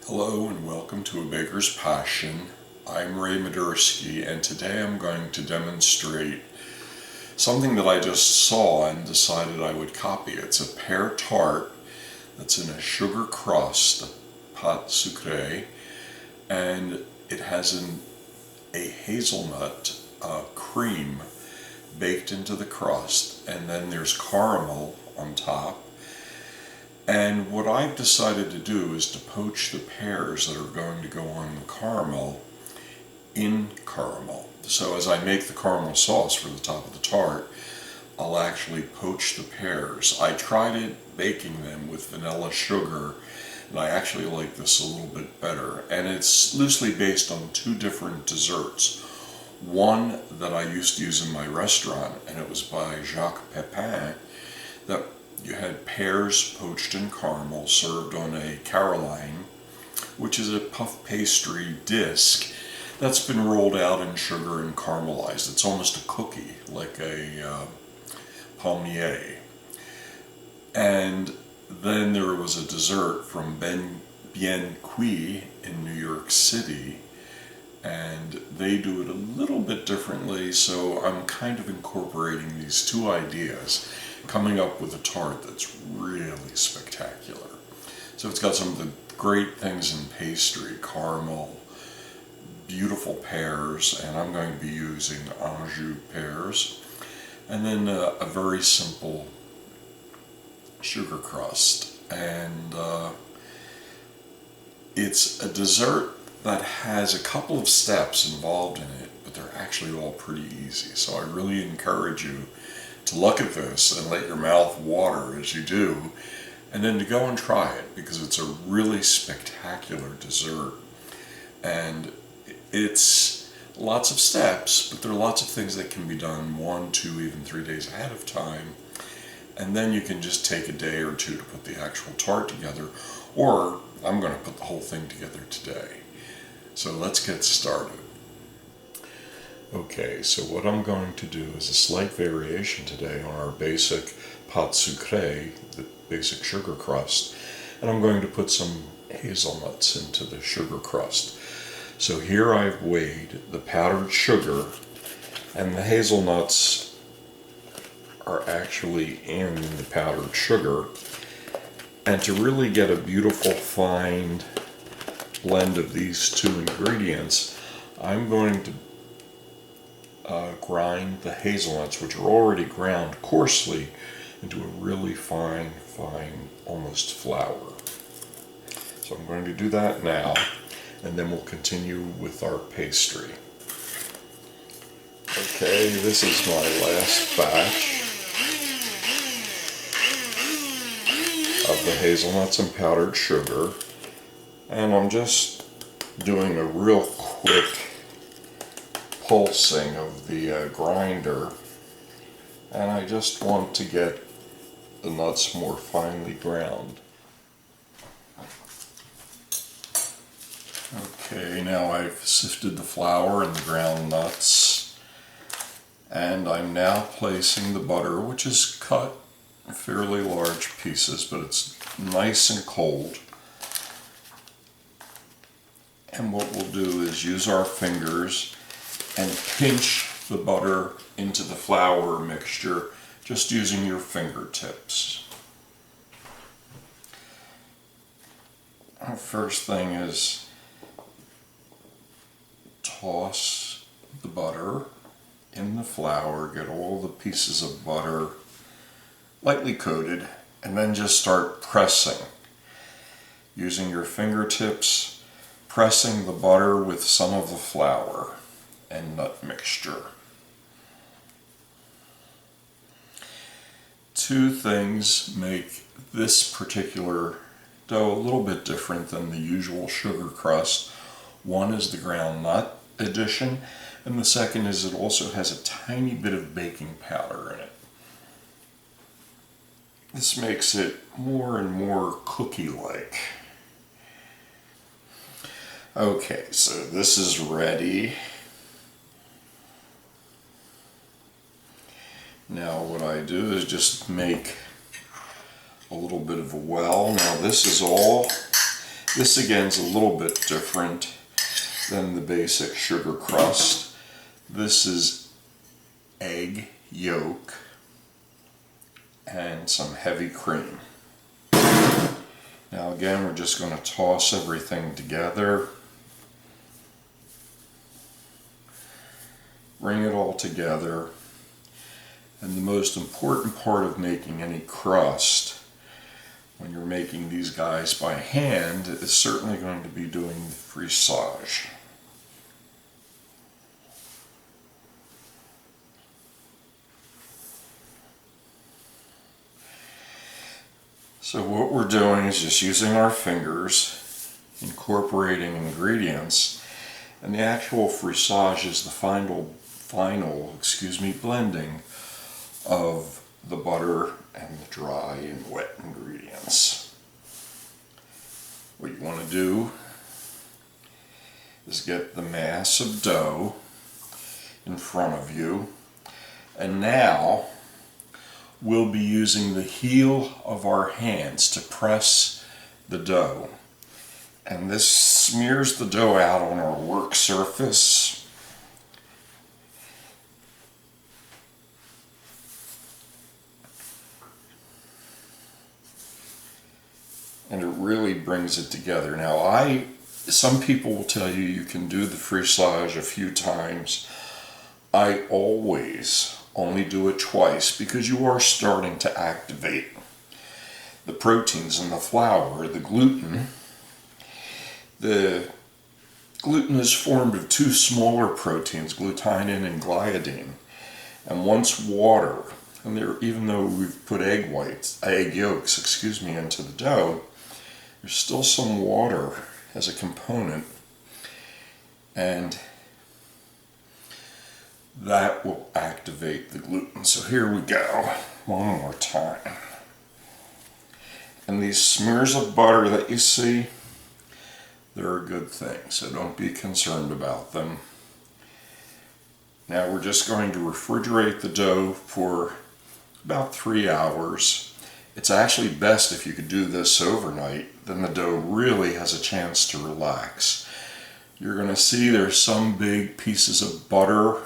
Hello and welcome to A Baker's Passion. I'm Ray Madursky, and today I'm going to demonstrate something that I just saw and decided I would copy. It's a pear tart that's in a sugar crust, a pâte sucrée, and it has a hazelnut cream baked into the crust, and then there's caramel on top. And what I've decided to do is to poach the pears that are going to go on the caramel in caramel. So as I make the caramel sauce for the top of the tart, I'll actually poach the pears. I tried it baking them with vanilla sugar, and I actually like this a little bit better. And it's loosely based on two different desserts. One that I used to use in my restaurant, and it was by Jacques Pepin, that you had pears poached in caramel served on a Caroline, which is a puff pastry disc that's been rolled out in sugar and caramelized. It's almost a cookie, like a palmier. And then there was a dessert from Bien Cuit in New York City, and they do it a little bit differently, so I'm kind of incorporating these two ideas, coming up with a tart that's really spectacular. So it's got some of the great things in pastry: caramel, beautiful pears, and I'm going to be using Anjou pears, and then a very simple sugar crust. And it's a dessert that has a couple of steps involved in it, but they're actually all pretty easy. So I really encourage you to look at this and let your mouth water as you do, and then to go and try it, because it's a really spectacular dessert. And it's lots of steps, but there are lots of things that can be done 1, 2, even 3 days ahead of time. And then you can just take a day or two to put the actual tart together, or I'm going to put the whole thing together today. So let's get started. Okay, so what I'm going to do is a slight variation today on our basic pâte sucrée, the basic sugar crust, and I'm going to put some hazelnuts into the sugar crust. So here I've weighed the powdered sugar, and the hazelnuts are actually in the powdered sugar. And to really get a beautiful fine blend of these two ingredients, I'm going to grind the hazelnuts, which are already ground coarsely, into a really fine, almost flour. So I'm going to do that now, and then we'll continue with our pastry. Okay, this is my last batch of the hazelnuts and powdered sugar, and I'm just doing a real quick pulsing of the grinder, and I just want to get the nuts more finely ground. Okay, now I've sifted the flour and the ground nuts, and I'm now placing the butter, which is cut in fairly large pieces, but it's nice and cold. And what we'll do is use our fingers and pinch the butter into the flour mixture, just using your fingertips. Our first thing is toss the butter in the flour, get all the pieces of butter lightly coated, and then just start pressing. Using your fingertips, pressing the butter with some of the flour and nut mixture. Two things make this particular dough a little bit different than the usual sugar crust. One is the ground nut addition, and the second is it also has a tiny bit of baking powder in it. This makes it more and more cookie-like. Okay, so this is ready. Now what I do is just make a little bit of a well. Now this is all This again is a little bit different than the basic sugar crust. This is egg yolk and some heavy cream. Now again, we're just going to toss everything together. Bring it all together. And the most important part of making any crust when you're making these guys by hand is certainly going to be doing the frissage. So what we're doing is just using our fingers, incorporating ingredients, and the actual frissage is the final blending of the butter and the dry and wet ingredients. What you want to do is get the mass of dough in front of you, and now we'll be using the heel of our hands to press the dough, and this smears the dough out on our work surface. And it really brings it together. Now some people will tell you can do the frissage a few times. I always only do it twice because you are starting to activate the proteins in the flour, the gluten. The gluten is formed of two smaller proteins, glutenin and gliadin. And once water, and even though we've put egg yolks, into the dough, there's still some water as a component, and that will activate the gluten. So here we go, one more time. And these smears of butter that you see, they're a good thing, so don't be concerned about them. Now we're just going to refrigerate the dough for about 3 hours. It's actually best if you could do this overnight, then the dough really has a chance to relax. You're going to see there's some big pieces of butter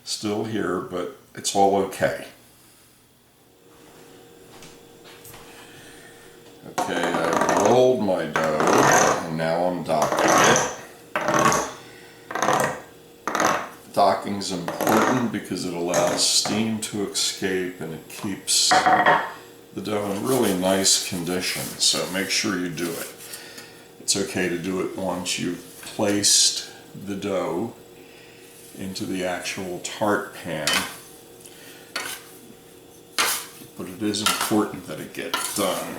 still here, but it's all okay. Okay, I've rolled my dough and now I'm docking it. Docking is important because it allows steam to escape and it keeps the dough in really nice condition, so make sure you do it. It's okay to do it once you've placed the dough into the actual tart pan, but it is important that it get done.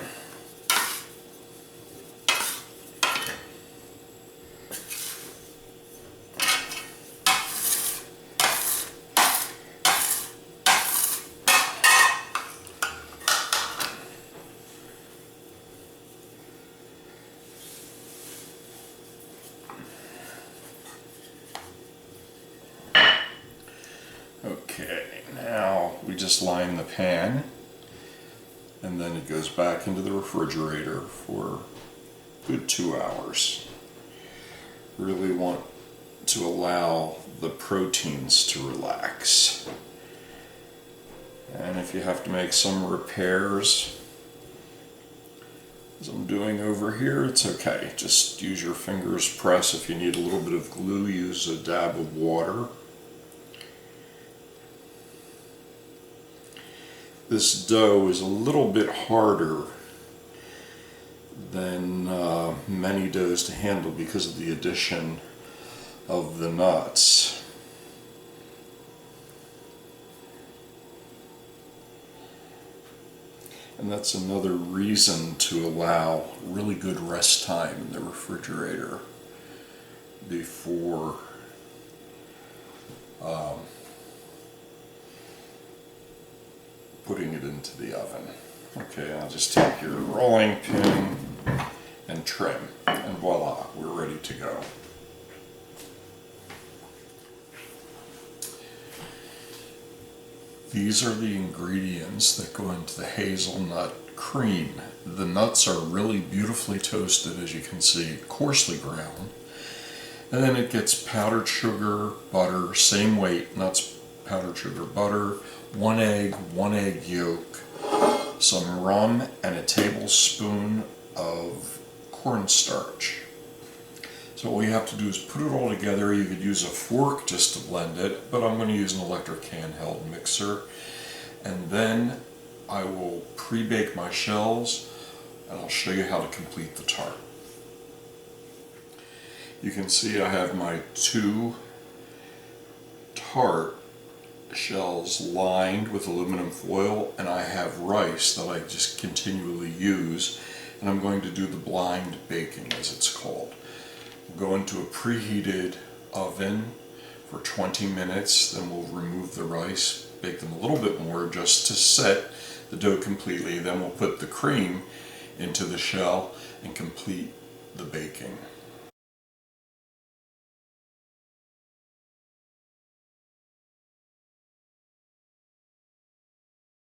Okay, now we just line the pan and then it goes back into the refrigerator for a good 2 hours. Really want to allow the proteins to relax. And if you have to make some repairs, as I'm doing over here, it's okay. Just use your fingers, press. If you need a little bit of glue, use a dab of water. This dough is a little bit harder than many doughs to handle because of the addition of the nuts. And that's another reason to allow really good rest time in the refrigerator before putting it into the oven. Okay, I'll just take your rolling pin and trim, and voila, we're ready to go. These are the ingredients that go into the hazelnut cream. The nuts are really beautifully toasted, as you can see, coarsely ground. And then it gets powdered sugar, butter, same weight, nuts, powdered sugar, butter, one egg yolk, some rum, and a tablespoon of cornstarch. So what we have to do is put it all together. You could use a fork just to blend it, but I'm going to use an electric handheld mixer. And then I will pre-bake my shells, and I'll show you how to complete the tart. You can see I have my 2 tart shells lined with aluminum foil, and I have rice that I just continually use, and I'm going to do the blind baking, as it's called. We'll go into a preheated oven for 20 minutes, then we'll remove the rice, bake them a little bit more just to set the dough completely, then we'll put the cream into the shell and complete the baking.